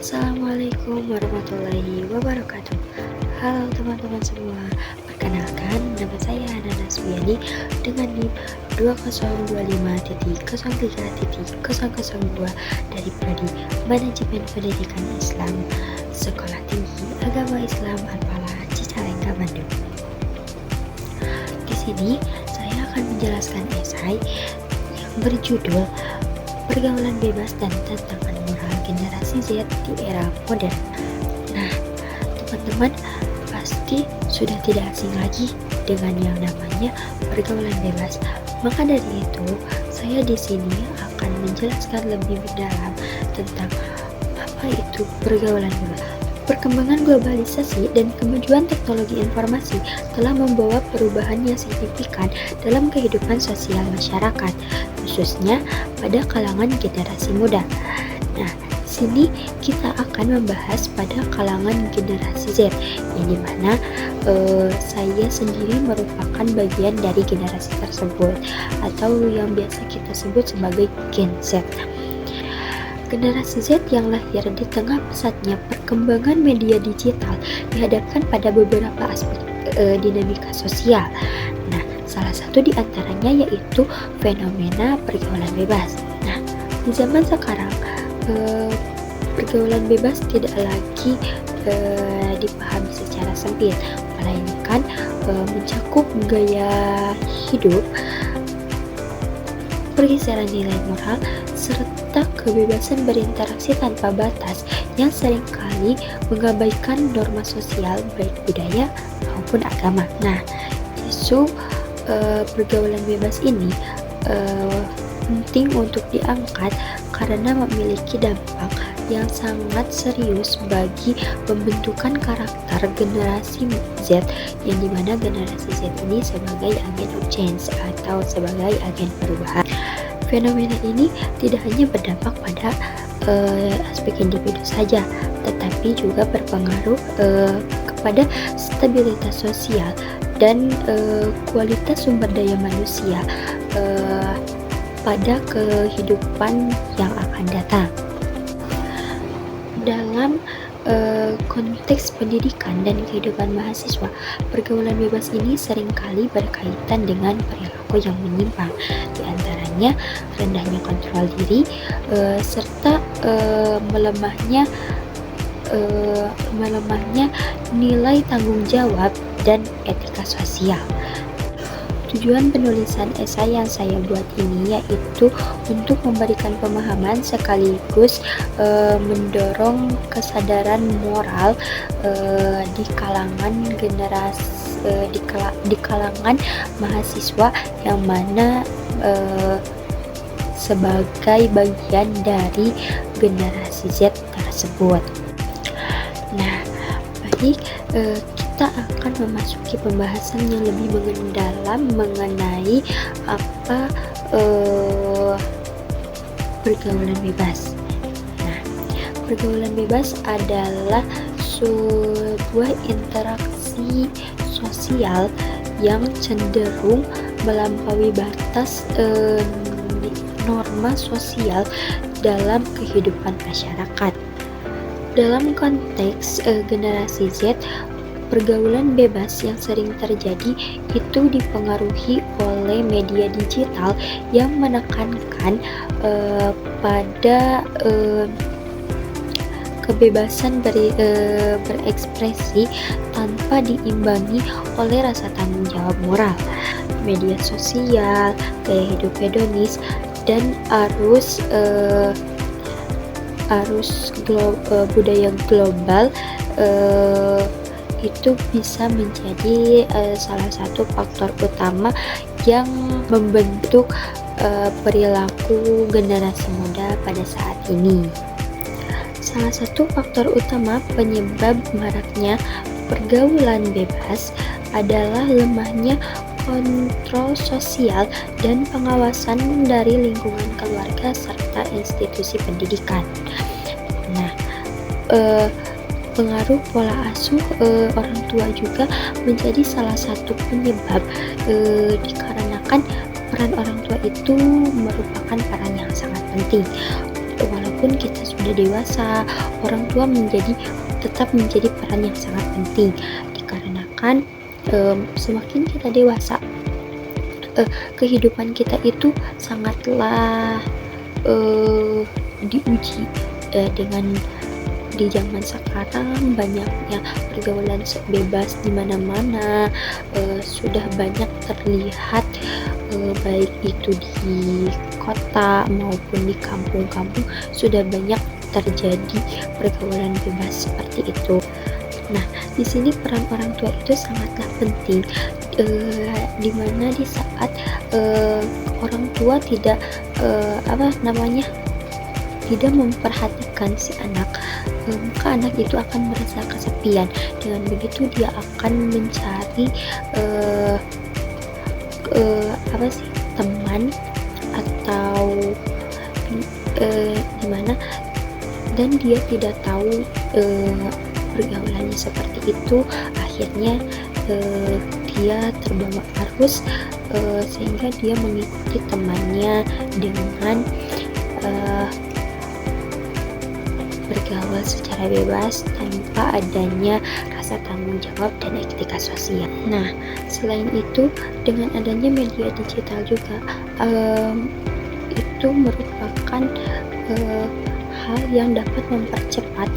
Assalamualaikum warahmatullahi wabarakatuh. Halo teman-teman semua, perkenalkan nama saya Hana Naswiani dengan NIM 2025.03.002 dari Prodi Manajemen Pendidikan Islam Sekolah Tinggi Agama Islam Al-Falah Cicalengka, Bandung. Di sini saya akan menjelaskan esai yang berjudul Pergaulan Bebas dan Tantangan Moral Generasi Z di Era Modern. Nah, teman-teman pasti sudah tidak asing lagi dengan yang namanya pergaulan bebas. Maka dari itu, saya di sini akan menjelaskan lebih mendalam tentang apa itu pergaulan bebas. Perkembangan globalisasi dan kemajuan teknologi informasi telah membawa perubahan yang signifikan dalam kehidupan sosial masyarakat, khususnya pada kalangan generasi muda. Nah, di sini kita akan membahas pada kalangan generasi Z, yang dimana saya sendiri merupakan bagian dari generasi tersebut, atau yang biasa kita sebut sebagai Gen Z. Generasi Z yang lahir di tengah pesatnya perkembangan media digital dihadapkan pada beberapa aspek dinamika sosial. Nah, salah satu di antaranya yaitu fenomena pergaulan bebas. Nah, di zaman sekarang pergaulan bebas tidak lagi dipahami secara sempit, melainkan mencakup gaya hidup, pergeseran nilai moral, serta kebebasan berinteraksi tanpa batas yang seringkali mengabaikan norma sosial baik budaya maupun agama. Nah, isu pergaulan bebas ini penting untuk diangkat karena memiliki dampak yang sangat serius bagi pembentukan karakter generasi Z, yang dimana generasi Z ini sebagai agen of change atau sebagai agen perubahan. Fenomena ini tidak hanya berdampak pada aspek individu saja, tetapi juga berpengaruh kepada stabilitas sosial dan kualitas sumber daya manusia pada kehidupan yang akan datang. Dalam konteks pendidikan dan kehidupan mahasiswa, pergaulan bebas ini seringkali berkaitan dengan perilaku yang menyimpang, di antaranya rendahnya kontrol diri, serta melemahnya nilai tanggung jawab dan etika sosial. Tujuan penulisan esai yang saya buat ini yaitu untuk memberikan pemahaman sekaligus mendorong kesadaran moral di kalangan di kalangan mahasiswa yang mana sebagai bagian dari generasi Z tersebut. Nah, baik, kita akan memasuki pembahasan yang lebih mendalam mengenai apa pergaulan bebas. Nah, pergaulan bebas adalah sebuah interaksi sosial yang cenderung melampaui batas norma sosial dalam kehidupan masyarakat. Dalam konteks generasi Z, pergaulan bebas yang sering terjadi itu dipengaruhi oleh media digital yang menekankan pada kebebasan berekspresi tanpa diimbangi oleh rasa tanggung jawab moral. Media sosial, gaya hidup hedonis, dan budaya global itu bisa menjadi salah satu faktor utama yang membentuk perilaku generasi muda pada saat ini. Salah satu faktor utama penyebab maraknya pergaulan bebas adalah lemahnya kontrol sosial dan pengawasan dari lingkungan keluarga serta institusi pendidikan. Nah, pengaruh pola asuh orang tua juga menjadi salah satu penyebab, dikarenakan peran orang tua itu merupakan peran yang sangat penting walaupun kita sudah dewasa, orang tua tetap menjadi peran yang sangat penting, dikarenakan semakin kita dewasa, kehidupan kita itu sangatlah diuji dengan di zaman sekarang banyaknya pergaulan bebas di mana-mana, sudah banyak terlihat, baik itu di kota maupun di kampung-kampung sudah banyak terjadi pergaulan bebas seperti itu. Nah, di sini peran orang tua itu sangatlah penting, dimana di saat orang tua tidak tidak memperhatikan si anak, maka anak itu akan merasa kesepian. Dengan begitu dia akan mencari teman atau gimana, dan dia tidak tahu pergaulannya seperti itu. Akhirnya dia terbawa arus, sehingga dia mengikuti temannya dengan bergaul secara bebas tanpa adanya rasa tanggung jawab dan etika sosial. Nah, selain itu, dengan adanya media digital juga, itu merupakan hal yang dapat mempercepat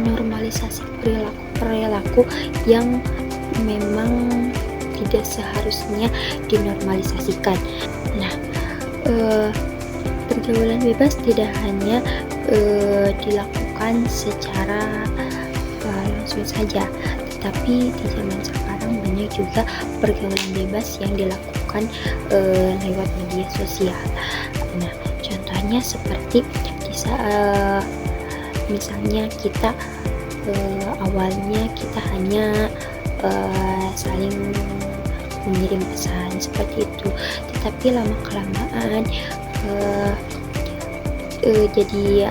normalisasi perilaku yang memang tidak seharusnya dinormalisasikan. Nah, pergaulan bebas tidak hanya dilakukan secara langsung saja, tetapi di zaman sekarang banyak juga pergaulan bebas yang dilakukan lewat media sosial. Nah, contohnya seperti misalnya kita awalnya kita hanya saling mengirim pesan seperti itu, tetapi lama kelamaan jadi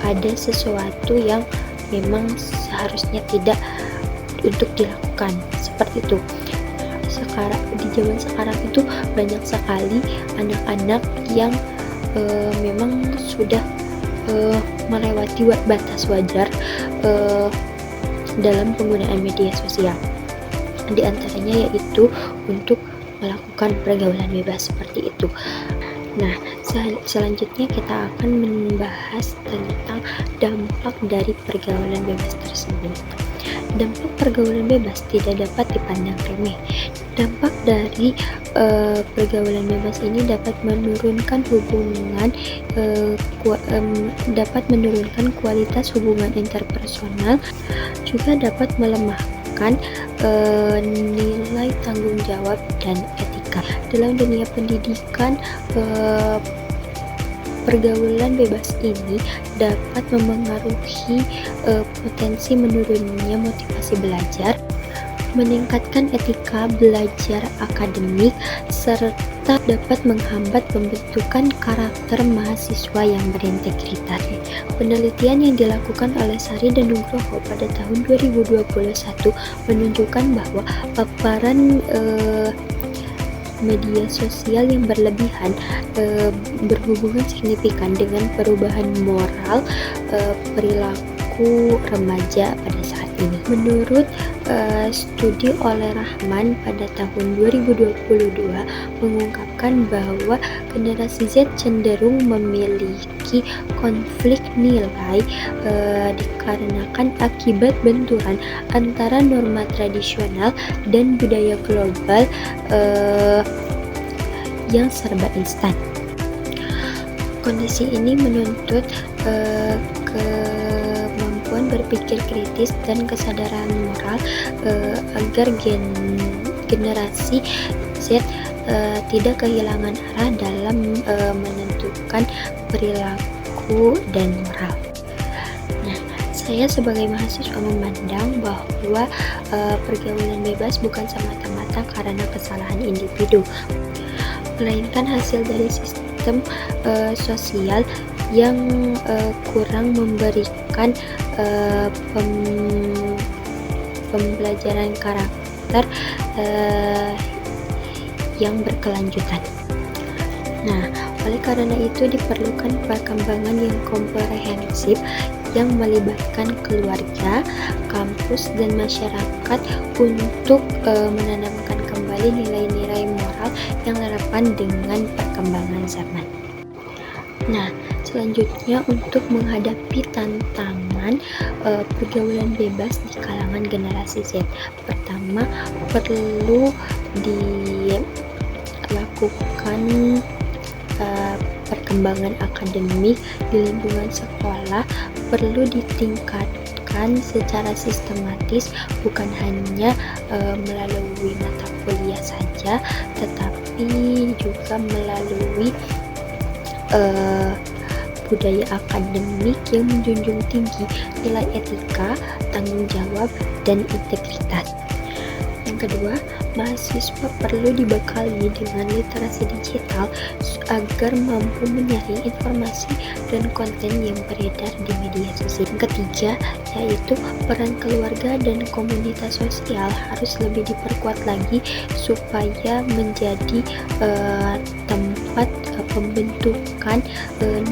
ada sesuatu yang memang seharusnya tidak untuk dilakukan seperti itu. Di zaman sekarang itu banyak sekali anak-anak yang memang sudah melewati batas wajar dalam penggunaan media sosial. Di antaranya yaitu untuk melakukan pergaulan bebas seperti itu. Nah, selanjutnya kita akan membahas tentang dampak dari pergaulan bebas tersebut. Dampak pergaulan bebas tidak dapat dipandang remeh. Dampak dari pergaulan bebas ini dapat menurunkan kualitas hubungan interpersonal, juga dapat melemahkan nilai tanggung jawab dan etika. Dalam dunia pendidikan, pergaulan bebas ini dapat memengaruhi potensi menurunnya motivasi belajar, meningkatkan etika belajar akademik, serta dapat menghambat pembentukan karakter mahasiswa yang berintegritas. Penelitian yang dilakukan oleh Sari dan Nugroho pada tahun 2021 menunjukkan bahwa paparan media sosial yang berlebihan berhubungan signifikan dengan perubahan moral perilaku remaja pada saat ini. Menurut studi oleh Rahman pada tahun 2022 mengungkapkan bahwa generasi Z cenderung memiliki konflik nilai dikarenakan akibat benturan antara norma tradisional dan budaya global yang serba instan. Kondisi ini menuntut kemampuan berpikir kritis dan kesadaran moral agar generasi Z tidak kehilangan arah dalam menentukan perilaku dan moral. Nah, saya sebagai mahasiswa memandang bahwa pergaulan bebas bukan semata-mata karena kesalahan individu, melainkan hasil dari sistem sosial yang kurang memberikan pembelajaran karakter yang berkelanjutan. Nah, Oleh karena itu diperlukan perkembangan yang komprehensif yang melibatkan keluarga, kampus, dan masyarakat untuk menanamkan kembali nilai-nilai moral yang relevan dengan perkembangan zaman. Nah, selanjutnya untuk menghadapi tantangan pergaulan bebas di kalangan generasi Z, pertama perlu dilakukan perkembangan akademik di lingkungan sekolah, perlu ditingkatkan secara sistematis, bukan hanya melalui mata kuliah saja, tetapi juga melalui budaya akademik yang menjunjung tinggi nilai etika, tanggung jawab, dan integritas. Yang kedua, mahasiswa perlu dibekali dengan literasi digital agar mampu menyaring informasi dan konten yang beredar di media sosial. Yang ketiga, yaitu peran keluarga dan komunitas sosial harus lebih diperkuat lagi supaya menjadi tempat pembentukan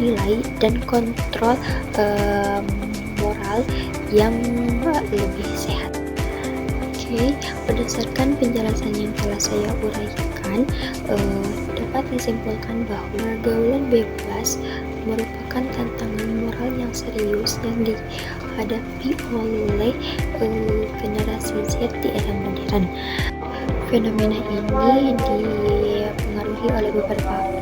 nilai dan kontrol moral yang lebih sehat. Oke, berdasarkan penjelasan yang telah saya uraikan, dapat disimpulkan bahwa pergaulan bebas merupakan tantangan moral yang serius yang dihadapi oleh generasi Z di era modern. Fenomena ini dipengaruhi oleh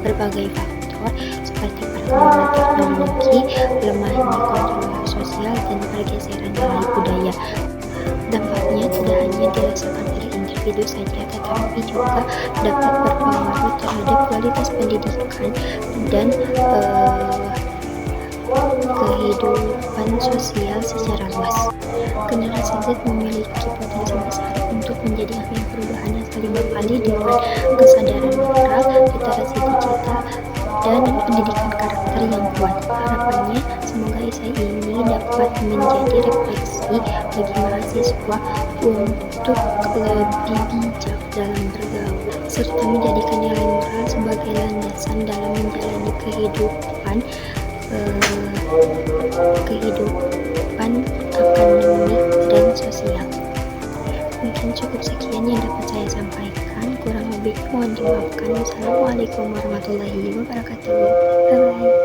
berbagai faktor seperti perkembangan teknologi, lemahnya kontrol sosial, dan pergeseran nilai budaya. Dampaknya tidak hanya dirasakan oleh individu saja, tetapi juga dapat berpengaruh terhadap kualitas pendidikan dan kehidupan sosial secara luas. Generasi Z memiliki potensi besar untuk menjadi agen perubahan yang saling berkali dengan kesadaran moral, literasi digital, dan pendidikan karakter yang kuat. Harapannya, semoga esai ini dapat menjadi refleksi bagi mahasiswa untuk lebih bijak dalam bergaul, serta menjadikan nilai moral sebagai landasan dalam menjalani kehidupan akademik dan sosial. Mungkin cukup sekian yang dapat saya sampaikan, kurang lebih mohon dimaafkan. Wassalamualaikum warahmatullahi wabarakatuh. Bye bye.